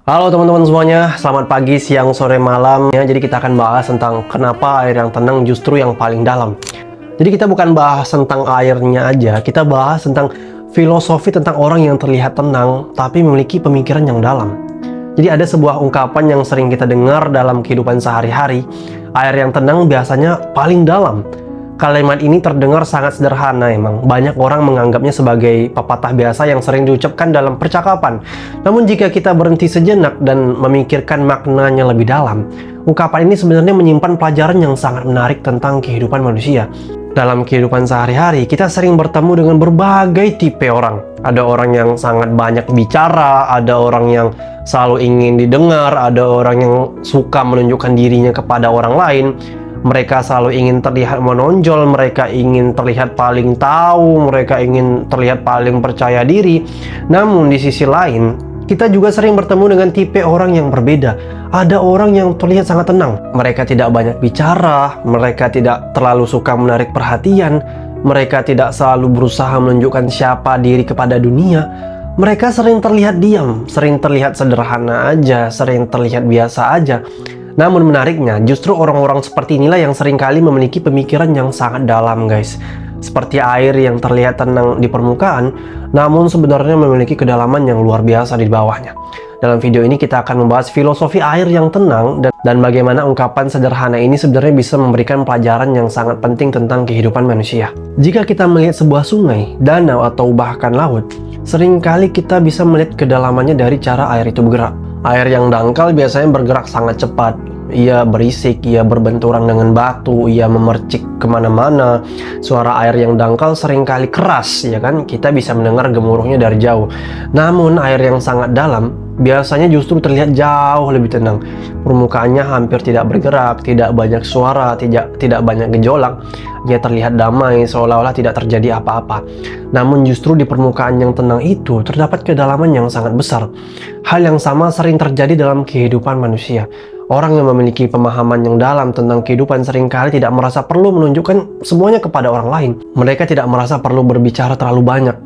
Halo teman-teman semuanya, selamat pagi, siang, sore, malam ya. Jadi kita akan bahas tentang kenapa air yang tenang justru yang paling dalam. Jadi kita bukan bahas tentang airnya aja, kita bahas tentang filosofi tentang orang yang terlihat tenang tapi memiliki pemikiran yang dalam. Jadi ada sebuah ungkapan yang sering kita dengar dalam kehidupan sehari-hari, air yang tenang biasanya paling dalam. Kalimat ini terdengar sangat sederhana emang. Banyak orang menganggapnya sebagai pepatah biasa yang sering diucapkan dalam percakapan. Namun jika kita berhenti sejenak dan memikirkan maknanya lebih dalam, ungkapan ini sebenarnya menyimpan pelajaran yang sangat menarik tentang kehidupan manusia. Dalam kehidupan sehari-hari, kita sering bertemu dengan berbagai tipe orang. Ada orang yang sangat banyak bicara, ada orang yang selalu ingin didengar, ada orang yang suka menunjukkan dirinya kepada orang lain. Mereka selalu ingin terlihat menonjol, mereka ingin terlihat paling tahu, mereka ingin terlihat paling percaya diri. Namun di sisi lain, kita juga sering bertemu dengan tipe orang yang berbeda. Ada orang yang terlihat sangat tenang. Mereka tidak banyak bicara, mereka tidak terlalu suka menarik perhatian, mereka tidak selalu berusaha menunjukkan siapa diri kepada dunia. Mereka sering terlihat diam, sering terlihat sederhana aja, sering terlihat biasa aja. Namun menariknya, justru orang-orang seperti inilah yang seringkali memiliki pemikiran yang sangat dalam, guys. Seperti air yang terlihat tenang di permukaan, namun sebenarnya memiliki kedalaman yang luar biasa di bawahnya. Dalam video ini kita akan membahas filosofi air yang tenang dan bagaimana ungkapan sederhana ini sebenarnya bisa memberikan pelajaran yang sangat penting tentang kehidupan manusia. Jika kita melihat sebuah sungai, danau, atau bahkan laut, seringkali kita bisa melihat kedalamannya dari cara air itu bergerak. Air yang dangkal biasanya bergerak sangat cepat. Ia berisik, ia berbenturan dengan batu, ia memercik kemana-mana. Suara air yang dangkal seringkali keras, ya kan? Kita bisa mendengar gemuruhnya dari jauh. Namun air yang sangat dalam biasanya justru terlihat jauh lebih tenang. Permukaannya hampir tidak bergerak, tidak banyak suara, tidak banyak gejolak. Ia terlihat damai, seolah-olah tidak terjadi apa-apa. Namun justru di permukaan yang tenang itu terdapat kedalaman yang sangat besar. Hal yang sama sering terjadi dalam kehidupan manusia. Orang yang memiliki pemahaman yang dalam tentang kehidupan seringkali tidak merasa perlu menunjukkan semuanya kepada orang lain. Mereka tidak merasa perlu berbicara terlalu banyak.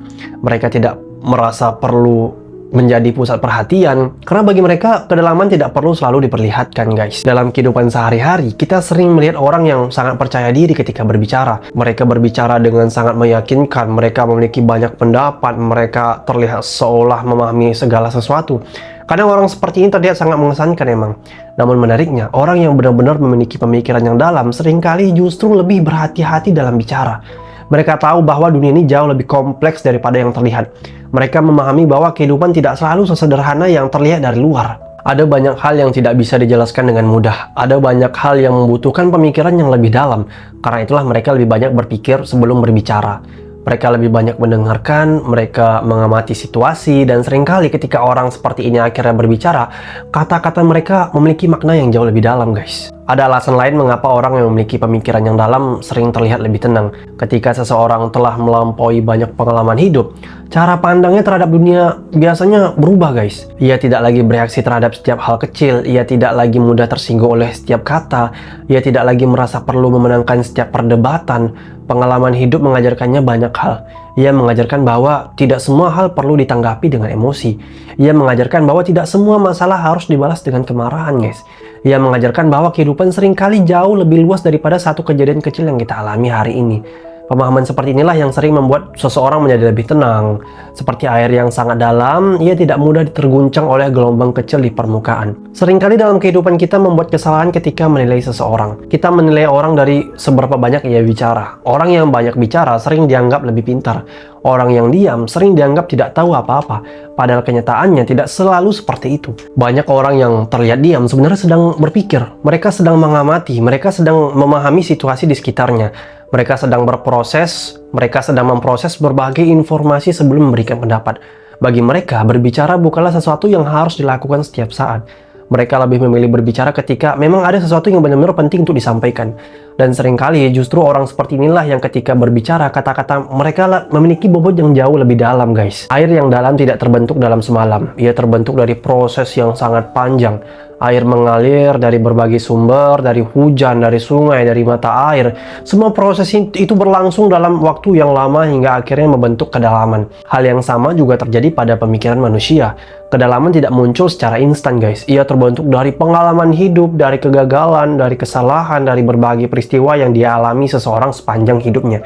Mereka tidak merasa perlu menjadi pusat perhatian, karena bagi mereka kedalaman tidak perlu selalu diperlihatkan, guys. Dalam kehidupan sehari-hari, kita sering melihat orang yang sangat percaya diri ketika berbicara. Mereka berbicara dengan sangat meyakinkan, mereka memiliki banyak pendapat, mereka terlihat seolah memahami segala sesuatu. Kadang orang seperti ini terlihat sangat mengesankan emang. Namun menariknya, orang yang benar-benar memiliki pemikiran yang dalam seringkali justru lebih berhati-hati dalam bicara. Mereka tahu bahwa dunia ini jauh lebih kompleks daripada yang terlihat. Mereka memahami bahwa kehidupan tidak selalu sesederhana yang terlihat dari luar. Ada banyak hal yang tidak bisa dijelaskan dengan mudah. Ada banyak hal yang membutuhkan pemikiran yang lebih dalam. Karena itulah mereka lebih banyak berpikir sebelum berbicara. Mereka lebih banyak mendengarkan, mereka mengamati situasi, dan seringkali ketika orang seperti ini akhirnya berbicara, kata-kata mereka memiliki makna yang jauh lebih dalam, guys. Ada alasan lain mengapa orang yang memiliki pemikiran yang dalam sering terlihat lebih tenang. Ketika seseorang telah melampaui banyak pengalaman hidup, cara pandangnya terhadap dunia biasanya berubah, guys. Ia tidak lagi bereaksi terhadap setiap hal kecil, ia tidak lagi mudah tersinggung oleh setiap kata, ia tidak lagi merasa perlu memenangkan setiap perdebatan. Pengalaman hidup mengajarkannya banyak hal. Ia mengajarkan bahwa tidak semua hal perlu ditanggapi dengan emosi. Ia mengajarkan bahwa tidak semua masalah harus dibalas dengan kemarahan, guys. Ia mengajarkan bahwa kehidupan seringkali jauh lebih luas daripada satu kejadian kecil yang kita alami hari ini. Pemahaman seperti inilah yang sering membuat seseorang menjadi lebih tenang. Seperti air yang sangat dalam, ia tidak mudah diterguncang oleh gelombang kecil di permukaan. Seringkali dalam kehidupan kita membuat kesalahan ketika menilai seseorang. Kita menilai orang dari seberapa banyak ia bicara. Orang yang banyak bicara sering dianggap lebih pintar. Orang yang diam sering dianggap tidak tahu apa-apa. Padahal kenyataannya tidak selalu seperti itu. Banyak orang yang terlihat diam sebenarnya sedang berpikir. Mereka sedang mengamati, mereka sedang memahami situasi di sekitarnya. Mereka sedang berproses, mereka sedang memproses berbagai informasi sebelum memberikan pendapat. Bagi mereka, berbicara bukanlah sesuatu yang harus dilakukan setiap saat. Mereka lebih memilih berbicara ketika memang ada sesuatu yang benar-benar penting untuk disampaikan. Dan seringkali justru orang seperti inilah yang ketika berbicara, kata-kata mereka memiliki bobot yang jauh lebih dalam, guys. Air yang dalam tidak terbentuk dalam semalam. Ia terbentuk dari proses yang sangat panjang. Air mengalir dari berbagai sumber, dari hujan, dari sungai, dari mata air. Semua proses itu berlangsung dalam waktu yang lama hingga akhirnya membentuk kedalaman. Hal yang sama juga terjadi pada pemikiran manusia. Kedalaman tidak muncul secara instan, guys. Ia terbentuk dari pengalaman hidup, dari kegagalan, dari kesalahan, dari berbagai peristiwa yang dialami seseorang sepanjang hidupnya.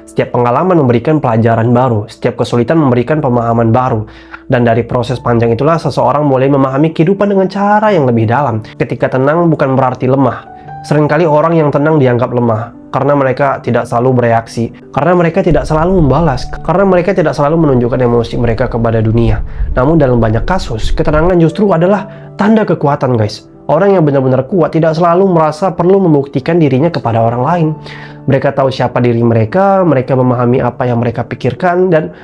Setiap pengalaman memberikan pelajaran baru, setiap kesulitan memberikan pemahaman baru. Dan dari proses panjang itulah seseorang mulai memahami kehidupan dengan cara yang lebih dalam. Ketika tenang bukan berarti lemah. Seringkali orang yang tenang dianggap lemah karena mereka tidak selalu bereaksi, karena mereka tidak selalu membalas, karena mereka tidak selalu menunjukkan emosi mereka kepada dunia. Namun dalam banyak kasus, ketenangan justru adalah tanda kekuatan, guys. Orang yang benar-benar kuat tidak selalu merasa perlu membuktikan dirinya kepada orang lain. Mereka tahu siapa diri mereka memahami apa yang mereka pikirkan, dan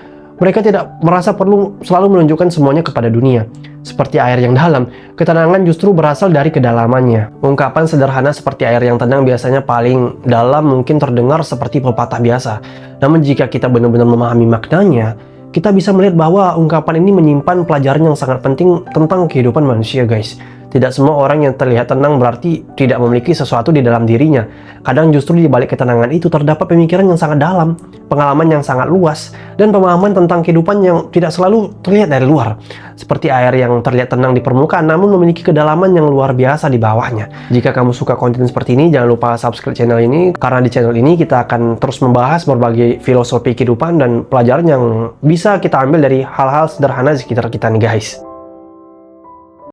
mereka tidak merasa perlu selalu menunjukkan semuanya kepada dunia. Seperti air yang dalam, ketenangan justru berasal dari kedalamannya. Ungkapan sederhana seperti air yang tenang biasanya paling dalam mungkin terdengar seperti pepatah biasa. Namun jika kita benar-benar memahami maknanya, kita bisa melihat bahwa ungkapan ini menyimpan pelajaran yang sangat penting tentang kehidupan manusia, guys. Tidak semua orang yang terlihat tenang berarti tidak memiliki sesuatu di dalam dirinya. Kadang justru di balik ketenangan itu terdapat pemikiran yang sangat dalam, pengalaman yang sangat luas, dan pemahaman tentang kehidupan yang tidak selalu terlihat dari luar. Seperti air yang terlihat tenang di permukaan namun memiliki kedalaman yang luar biasa di bawahnya. Jika kamu suka konten seperti ini, jangan lupa subscribe channel ini, karena di channel ini kita akan terus membahas berbagai filosofi kehidupan dan pelajaran yang bisa kita ambil dari hal-hal sederhana di sekitar kita nih, guys.